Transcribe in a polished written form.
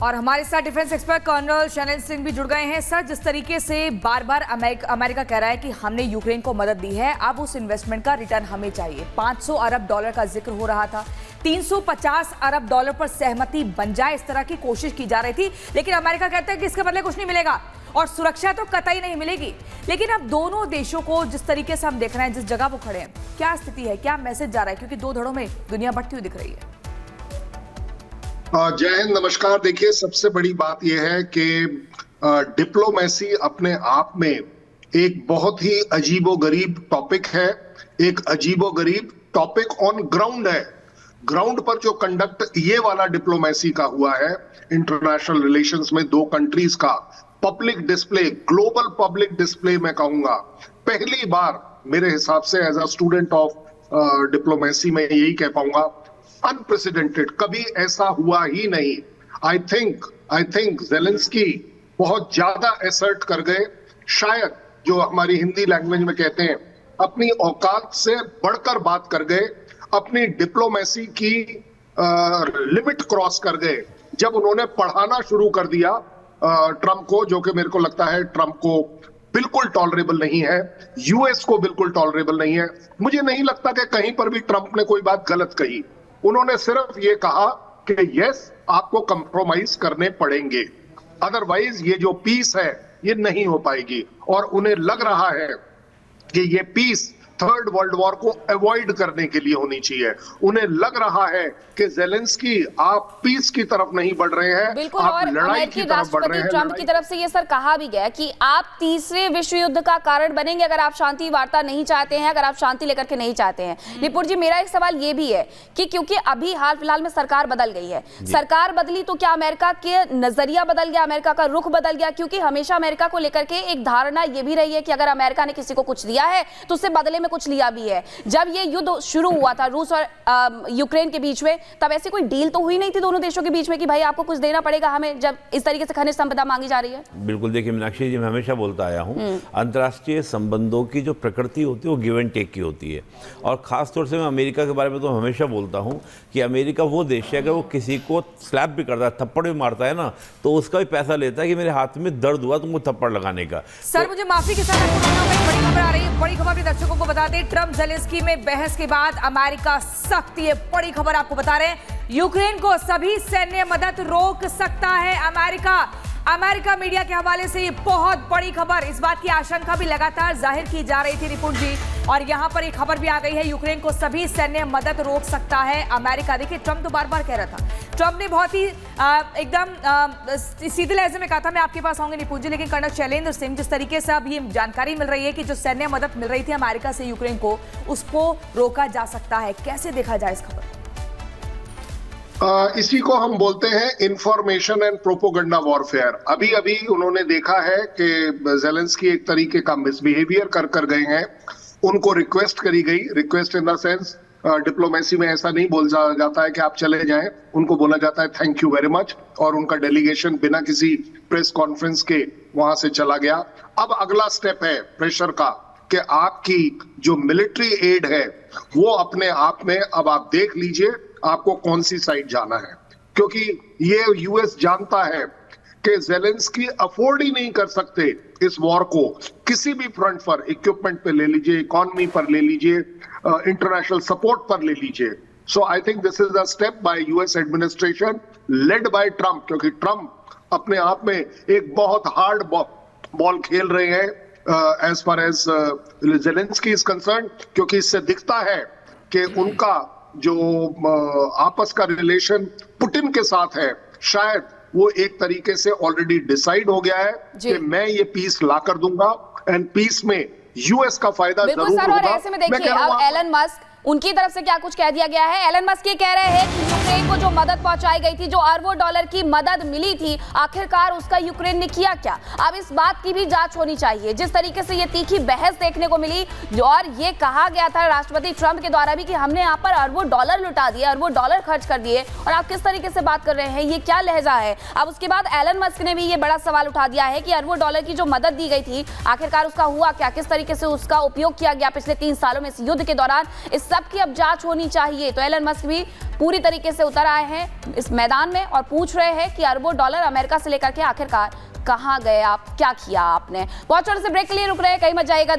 और हमारे साथ defence expert colonel Shailendra Singh भी जुड़ गए हैं। सर, जिस तरीके से बार बार अमेरिका कह रहा है कि हमने यूक्रेन को मदद दी है, अब उस इन्वेस्टमेंट का रिटर्न हमें चाहिए। 500 अरब डॉलर का जिक्र हो रहा था, 350 अरब डॉलर पर सहमति बन जाए, इस तरह की कोशिश की जा रही थी, लेकिन अमेरिका कहता है कि इसके बदले कुछ नहीं मिलेगा और सुरक्षा तो कतई नहीं मिलेगी। लेकिन अब दोनों देशों को जिस तरीके से हम देख रहे हैं, जिस जगह वो खड़े हैं, क्या स्थिति है, क्या मैसेज जा रहा है, क्योंकि दो धड़ों में दुनिया बढ़ती हुई दिख रही है। जय हिंद, नमस्कार। देखिए, सबसे बड़ी बात यह है कि डिप्लोमेसी अपने आप में एक बहुत ही अजीबोगरीब टॉपिक है, एक अजीबोगरीब टॉपिक ऑन ग्राउंड है। ग्राउंड पर जो कंडक्ट ये वाला डिप्लोमेसी का हुआ है, इंटरनेशनल रिलेशंस में दो कंट्रीज का public display, global public display मैं कहूंगा, पहली बार मेरे हिसाब से as a student of diplomacy में यही कह पाऊंगा, अनप्रेसिडेंटेड, कभी ऐसा हुआ ही नहीं। आई थिंक ज़ेलेंस्की बहुत ज्यादा एसर्ट कर गए, शायद जो हमारी हिंदी लैंग्वेज में कहते हैं, अपनी औकात से बढ़कर बात कर गए, अपनी डिप्लोमेसी की लिमिट क्रॉस कर गए जब उन्होंने पढ़ाना शुरू कर दिया ट्रंप को, जो कि मेरे को लगता है ट्रंप को बिल्कुल टॉलरेबल नहीं है, यूएस को बिल्कुल टॉलरेबल नहीं है। मुझे नहीं लगता कि कहीं पर भी ट्रंप ने कोई बात गलत कही। उन्होंने सिर्फ ये कहा कि यस, आपको कंप्रोमाइज करने पड़ेंगे, अदरवाइज ये जो पीस है ये नहीं हो पाएगी। और उन्हें लग रहा है कि ये पीस थर्ड वर्ल्ड वॉर को अवॉइड करने के लिए होनी चाहिए। उन्हें लग रहा है कि ज़ेलेंस्की आप पीस की तरफ नहीं बढ़ रहे हैं, बिल्कुल, आप और लड़ाई की तरफ बढ़ रहे हैं। ट्रंप की तरफ से ये सर कहा भी गया कि आप तीसरे विश्व युद्ध का कारण बनेंगे अगर आप शांति वार्ता नहीं चाहते हैं, अगर आप शांति लेकर के नहीं चाहते हैं। रिपुर जी, मेरा एक सवाल ये भी है कि क्योंकि अभी हाल फिलहाल में सरकार बदल गई है, सरकार बदली तो क्या अमेरिका के नजरिया बदल गया, अमेरिका का रुख बदल गया? क्योंकि हमेशा अमेरिका को लेकर के एक धारणा ये भी रही है कि अगर अमेरिका ने किसी को कुछ दिया है तो उससे बदले में कुछ लिया भी है। जब ये युद्ध शुरू हुआ था रूस और यूक्रेन के बीच में, तब ऐसी कोई डील तो हुई नहीं थी दोनों देशों के बीच में कि भाई आपको कुछ देना पड़ेगा हमें, जब इस तरीके से खनिज संपदा मांगी जा रही है। बिल्कुल, देखिए मीनाक्षी जी, मैं हमेशा बोलता आया हूं, अंतर्राष्ट्रीय संबंधों की जो प्रकृति होती है वो गिव एंड टेक की होती है। और खासतौर से मैं अमेरिका के बारे में तो हमेशा बोलता हूं कि अमेरिका वो देश है, अगर वो किसी को स्लैप भी करता है, थप्पड़ भी मारता है ना, तो उसका भी पैसा लेता है कि मेरे हाथ में दर्द हुआ तुमको थप्पड़ लगाने का। सर, मुझे माफी के साथ बड़ी खबर आ रही है, बड़ी खबर अपने दर्शकों को बता दें। ट्रंप ज़ेलेंस्की में बहस के बाद अमेरिका सख्त, ये बड़ी खबर आपको बता रहे हैं, यूक्रेन को सभी सैन्य मदद रोक सकता है अमेरिका मीडिया के हवाले से ये बहुत बड़ी खबर। इस बात की आशंका भी लगातार जाहिर की जा रही थी रिपुन जी, और यहां पर एक खबर भी आ गई है, यूक्रेन को सभी सैन्य मदद रोक सकता है अमेरिका। देखिए, ट्रंप तो बार बार कह रहा था, ट्रंप ने बहुत ही एकदम सीधे लहजे में कहा था, मैं आपके पास आऊंगी निपुण जी, लेकिन कर्नल शैलेंद्र सिंह, जिस तरीके से अब ये जानकारी मिल रही है कि जो सैन्य मदद मिल रही थी अमेरिका से यूक्रेन को, उसको रोका जा सकता है, कैसे देखा जाए इस खबर? इसी को हम बोलते हैं इंफॉर्मेशन एंड प्रोपोगंडा वॉरफेयर। अभी अभी उन्होंने देखा है कि ज़ेलेंस्की एक तरीके का मिसबिहेवियर कर गए हैं, उनको रिक्वेस्ट करी गई, request in the sense, diplomacy में ऐसा नहीं बोला जाता है कि आप चले जाएं, उनको बोला जाता है थैंक यू वेरी मच, और उनका डेलीगेशन बिना किसी प्रेस कॉन्फ्रेंस के वहां से चला गया। अब अगला स्टेप है प्रेशर का कि आपकी जो मिलिट्री एड है वो अपने आप में, अब आप देख लीजिए आपको कौन सी साइड जाना है, क्योंकि ये यूएस जानता है कि ज़ेलेंस्की अफोर्ड ही नहीं कर सकते इस वॉर को, किसी भी फ्रंट पर, इक्विपमेंट पे ले लीजिए, इकोनॉमी पर ले लीजिए, इंटरनेशनल सपोर्ट पर ले लीजिए। So I think this is the step by US administration led by Trump, क्योंकि ट्रंप अपने आप में एक बहुत हार्ड बॉल खेल रहे हैं as far as Zelensky is concern, क्योंकि इससे दिखता है कि उनका जो आपस का रिलेशन पुतिन के साथ है, शायद वो एक तरीके से ऑलरेडी डिसाइड हो गया है कि मैं ये पीस ला कर दूंगा, एंड पीस में यूएस का फायदा जरूर होगा। और ऐसे में देखिए, अब एलन मस्क, उनकी तरफ से क्या कुछ कह दिया गया है। एलन मस्क ये कह रहे हैं कि यूक्रेन को जो मदद पहुंचाई गई थी, जो अरबों डॉलर की मदद मिली थी, आखिरकार उसका यूक्रेन ने किया क्या? अब इस बात की भी जांच होनी चाहिए। जिस तरीके से ये तीखी बहस देखने को मिली, और ये कहा गया था राष्ट्रपति ट्रंप के द्वारा भी कि हमने यहाँ पर अरबों डॉलर लुटा दिए, अरबों डॉलर खर्च कर दिए, और आप किस तरीके से बात कर रहे हैं, ये क्या लहजा है? अब उसके बाद एलन मस्क ने भी ये बड़ा सवाल उठा दिया है कि अरबों डॉलर की जो मदद दी गई थी, आखिरकार उसका हुआ क्या, किस तरीके से उसका उपयोग किया गया पिछले 3 सालों में इस युद्ध के दौरान। इस सबकी अब जांच होनी चाहिए। तो एलन मस्क भी पूरी तरीके से उतर आए हैं इस मैदान में और पूछ रहे हैं कि अरबों डॉलर अमेरिका से लेकर के आखिरकार कहां गए आप, क्या किया आपने। बहुत छोटे से ब्रेक के लिए रुक रहे हैं, कहीं मत जाइएगा।